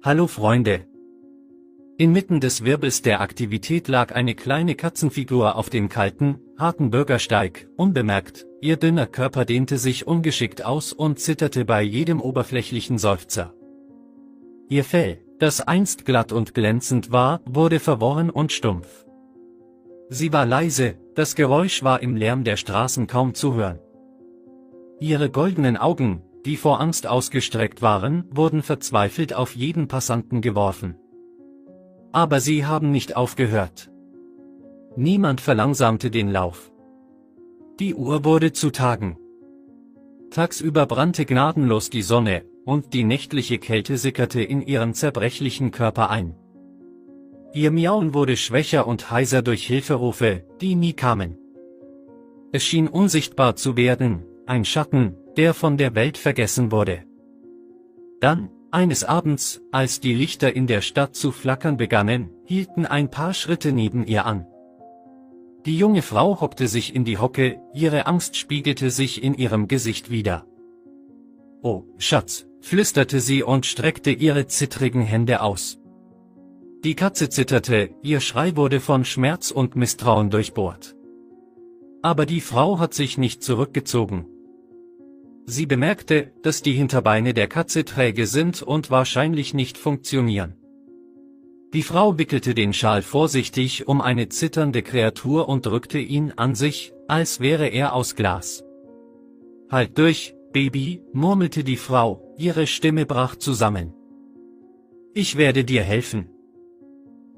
Hallo Freunde! Inmitten des Wirbels der Aktivität lag eine kleine Katzenfigur auf dem kalten, harten Bürgersteig, unbemerkt, ihr dünner Körper dehnte sich ungeschickt aus und zitterte bei jedem oberflächlichen Seufzer. Ihr Fell, das einst glatt und glänzend war, wurde verworren und stumpf. Sie war leise, das Geräusch war im Lärm der Straßen kaum zu hören. Ihre goldenen Augen, die vor Angst ausgestreckt waren, wurden verzweifelt auf jeden Passanten geworfen. Aber sie haben nicht aufgehört. Niemand verlangsamte den Lauf. Die Uhr wurde zu Tagen. Tagsüber brannte gnadenlos die Sonne, und die nächtliche Kälte sickerte in ihren zerbrechlichen Körper ein. Ihr Miauen wurde schwächer und heiser durch Hilferufe, die nie kamen. Es schien unsichtbar zu werden, ein Schatten, der von der Welt vergessen wurde. Dann, eines Abends, als die Lichter in der Stadt zu flackern begannen, hielten ein paar Schritte neben ihr an. Die junge Frau hockte sich in die Hocke, ihre Angst spiegelte sich in ihrem Gesicht wider. »Oh, Schatz«, flüsterte sie und streckte ihre zittrigen Hände aus. Die Katze zitterte, ihr Schrei wurde von Schmerz und Misstrauen durchbohrt. Aber die Frau hat sich nicht zurückgezogen. Sie bemerkte, dass die Hinterbeine der Katze träge sind und wahrscheinlich nicht funktionieren. Die Frau wickelte den Schal vorsichtig um eine zitternde Kreatur und drückte ihn an sich, als wäre er aus Glas. »Halt durch, Baby«, murmelte die Frau, ihre Stimme brach zusammen. »Ich werde dir helfen.«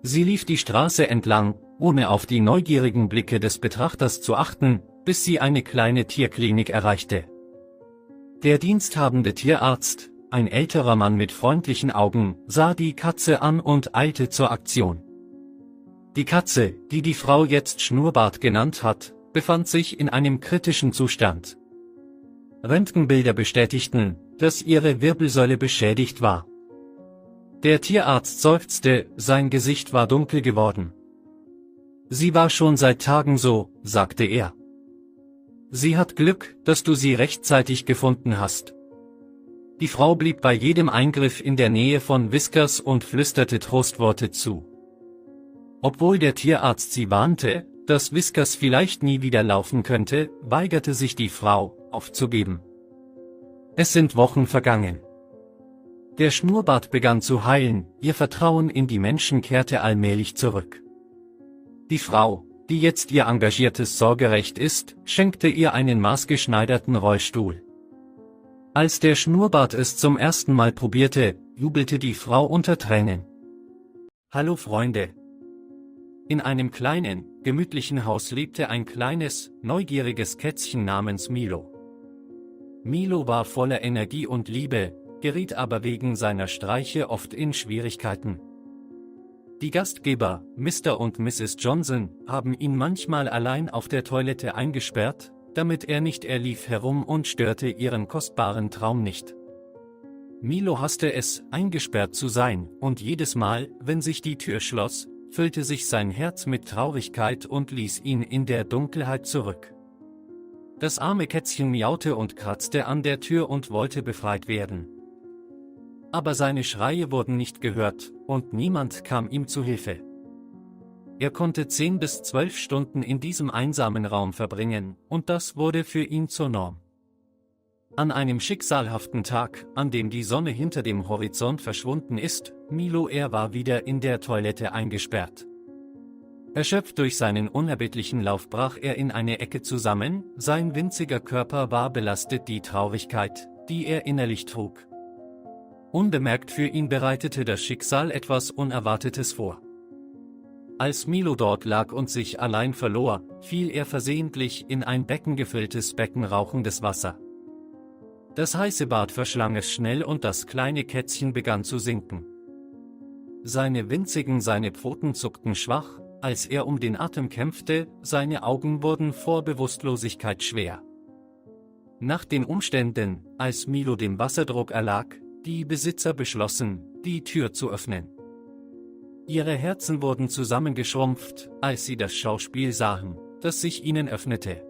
Sie lief die Straße entlang, ohne auf die neugierigen Blicke des Betrachters zu achten, bis sie eine kleine Tierklinik erreichte. Der diensthabende Tierarzt, ein älterer Mann mit freundlichen Augen, sah die Katze an und eilte zur Aktion. Die Katze, die die Frau jetzt Schnurrbart genannt hat, befand sich in einem kritischen Zustand. Röntgenbilder bestätigten, dass ihre Wirbelsäule beschädigt war. Der Tierarzt seufzte, sein Gesicht war dunkel geworden. »Sie war schon seit Tagen so«, sagte er. »Sie hat Glück, dass du sie rechtzeitig gefunden hast.« Die Frau blieb bei jedem Eingriff in der Nähe von Whiskers und flüsterte Trostworte zu. Obwohl der Tierarzt sie warnte, dass Whiskers vielleicht nie wieder laufen könnte, weigerte sich die Frau, aufzugeben. Es sind Wochen vergangen. Der Schnurrbart begann zu heilen, ihr Vertrauen in die Menschen kehrte allmählich zurück. Die Frau, die jetzt ihr engagiertes Sorgerecht ist, schenkte ihr einen maßgeschneiderten Rollstuhl. Als der Schnurrbart es zum ersten Mal probierte, jubelte die Frau unter Tränen. Hallo Freunde! In einem kleinen, gemütlichen Haus lebte ein kleines, neugieriges Kätzchen namens Milo. Milo war voller Energie und Liebe, geriet aber wegen seiner Streiche oft in Schwierigkeiten. Die Gastgeber, Mr. und Mrs. Johnson, haben ihn manchmal allein auf der Toilette eingesperrt, damit er nicht lief herum und störte ihren kostbaren Traum nicht. Milo hasste es, eingesperrt zu sein, und jedes Mal, wenn sich die Tür schloss, füllte sich sein Herz mit Traurigkeit und ließ ihn in der Dunkelheit zurück. Das arme Kätzchen miaute und kratzte an der Tür und wollte befreit werden. Aber seine Schreie wurden nicht gehört, und niemand kam ihm zu Hilfe. Er konnte 10 bis 12 Stunden in diesem einsamen Raum verbringen, und das wurde für ihn zur Norm. An einem schicksalhaften Tag, an dem die Sonne hinter dem Horizont verschwunden ist, Milo war wieder in der Toilette eingesperrt. Erschöpft durch seinen unerbittlichen Lauf brach er in eine Ecke zusammen, sein winziger Körper war belastet, die Traurigkeit, die er innerlich trug. Unbemerkt für ihn bereitete das Schicksal etwas Unerwartetes vor. Als Milo dort lag und sich allein verlor, fiel er versehentlich in ein beckengefülltes Becken rauchendes Wasser. Das heiße Bad verschlang es schnell und das kleine Kätzchen begann zu sinken. Seine Pfoten zuckten schwach, als er um den Atem kämpfte, seine Augen wurden vor Bewusstlosigkeit schwer. Nach den Umständen, als Milo dem Wasserdruck erlag, die Besitzer beschlossen, die Tür zu öffnen. Ihre Herzen wurden zusammengeschrumpft, als sie das Schauspiel sahen, das sich ihnen öffnete.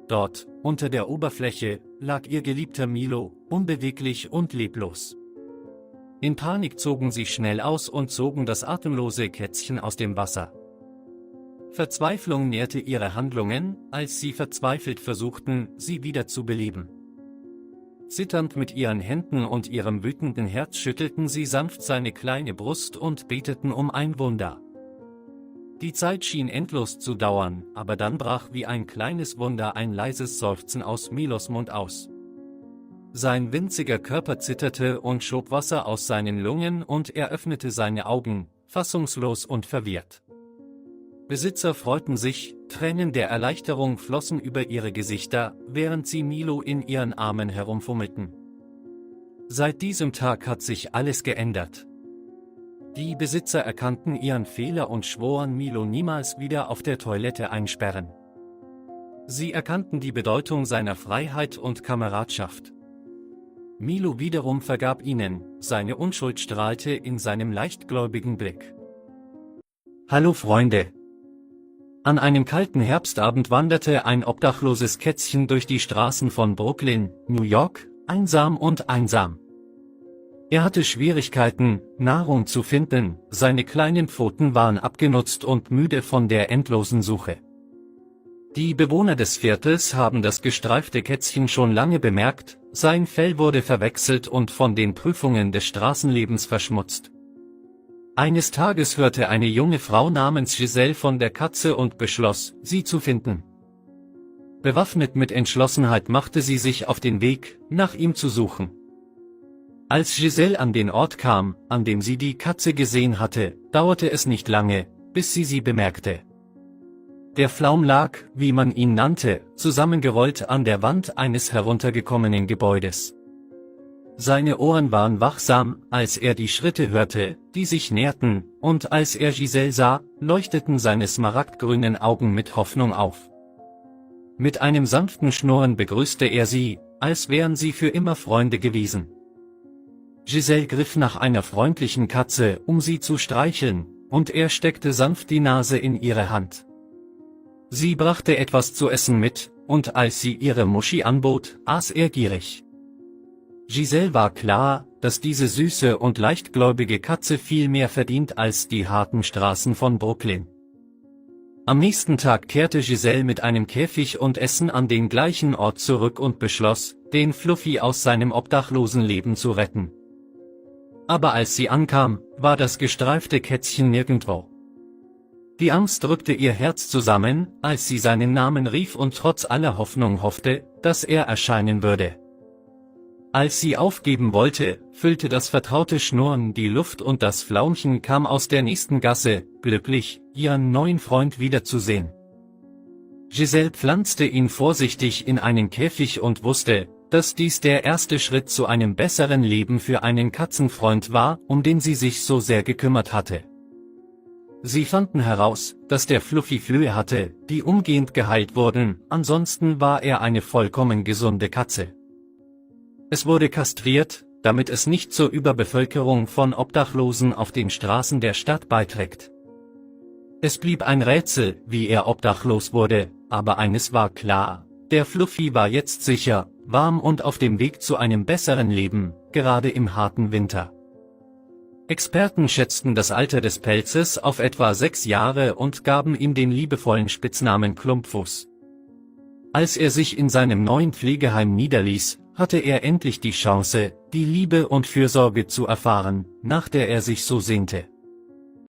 Dort, unter der Oberfläche, lag ihr geliebter Milo, unbeweglich und leblos. In Panik zogen sie schnell aus und zogen das atemlose Kätzchen aus dem Wasser. Verzweiflung nährte ihre Handlungen, als sie verzweifelt versuchten, sie wieder zu beleben. Zitternd mit ihren Händen und ihrem wütenden Herz schüttelten sie sanft seine kleine Brust und beteten um ein Wunder. Die Zeit schien endlos zu dauern, aber dann brach wie ein kleines Wunder ein leises Seufzen aus Milos Mund aus. Sein winziger Körper zitterte und schob Wasser aus seinen Lungen und er öffnete seine Augen, fassungslos und verwirrt. Besitzer freuten sich, Tränen der Erleichterung flossen über ihre Gesichter, während sie Milo in ihren Armen herumfummelten. Seit diesem Tag hat sich alles geändert. Die Besitzer erkannten ihren Fehler und schworen Milo niemals wieder auf der Toilette einsperren. Sie erkannten die Bedeutung seiner Freiheit und Kameradschaft. Milo wiederum vergab ihnen, seine Unschuld strahlte in seinem leichtgläubigen Blick. Hallo Freunde! An einem kalten Herbstabend wanderte ein obdachloses Kätzchen durch die Straßen von Brooklyn, New York, einsam und einsam. Er hatte Schwierigkeiten, Nahrung zu finden, seine kleinen Pfoten waren abgenutzt und müde von der endlosen Suche. Die Bewohner des Viertels haben das gestreifte Kätzchen schon lange bemerkt, sein Fell wurde verwechselt und von den Prüfungen des Straßenlebens verschmutzt. Eines Tages hörte eine junge Frau namens Giselle von der Katze und beschloss, sie zu finden. Bewaffnet mit Entschlossenheit machte sie sich auf den Weg, nach ihm zu suchen. Als Giselle an den Ort kam, an dem sie die Katze gesehen hatte, dauerte es nicht lange, bis sie bemerkte. Der Pflaum lag, wie man ihn nannte, zusammengerollt an der Wand eines heruntergekommenen Gebäudes. Seine Ohren waren wachsam, als er die Schritte hörte, die sich näherten, und als er Giselle sah, leuchteten seine smaragdgrünen Augen mit Hoffnung auf. Mit einem sanften Schnurren begrüßte er sie, als wären sie für immer Freunde gewesen. Giselle griff nach einer freundlichen Katze, um sie zu streicheln, und er steckte sanft die Nase in ihre Hand. Sie brachte etwas zu essen mit, und als sie ihre Muschi anbot, aß er gierig. Giselle war klar, dass diese süße und leichtgläubige Katze viel mehr verdient als die harten Straßen von Brooklyn. Am nächsten Tag kehrte Giselle mit einem Käfig und Essen an den gleichen Ort zurück und beschloss, den Fluffy aus seinem obdachlosen Leben zu retten. Aber als sie ankam, war das gestreifte Kätzchen nirgendwo. Die Angst drückte ihr Herz zusammen, als sie seinen Namen rief und trotz aller Hoffnung hoffte, dass er erscheinen würde. Als sie aufgeben wollte, füllte das vertraute Schnurren die Luft und das Flaumchen kam aus der nächsten Gasse, glücklich, ihren neuen Freund wiederzusehen. Giselle pflanzte ihn vorsichtig in einen Käfig und wusste, dass dies der erste Schritt zu einem besseren Leben für einen Katzenfreund war, um den sie sich so sehr gekümmert hatte. Sie fanden heraus, dass der Fluffy Flöhe hatte, die umgehend geheilt wurden, ansonsten war er eine vollkommen gesunde Katze. Es wurde kastriert, damit es nicht zur Überbevölkerung von Obdachlosen auf den Straßen der Stadt beiträgt. Es blieb ein Rätsel, wie er obdachlos wurde, aber eines war klar, der Fluffy war jetzt sicher, warm und auf dem Weg zu einem besseren Leben, gerade im harten Winter. Experten schätzten das Alter des Pelzes auf etwa 6 Jahre und gaben ihm den liebevollen Spitznamen Klumpfuß. Als er sich in seinem neuen Pflegeheim niederließ, hatte er endlich die Chance, die Liebe und Fürsorge zu erfahren, nach der er sich so sehnte.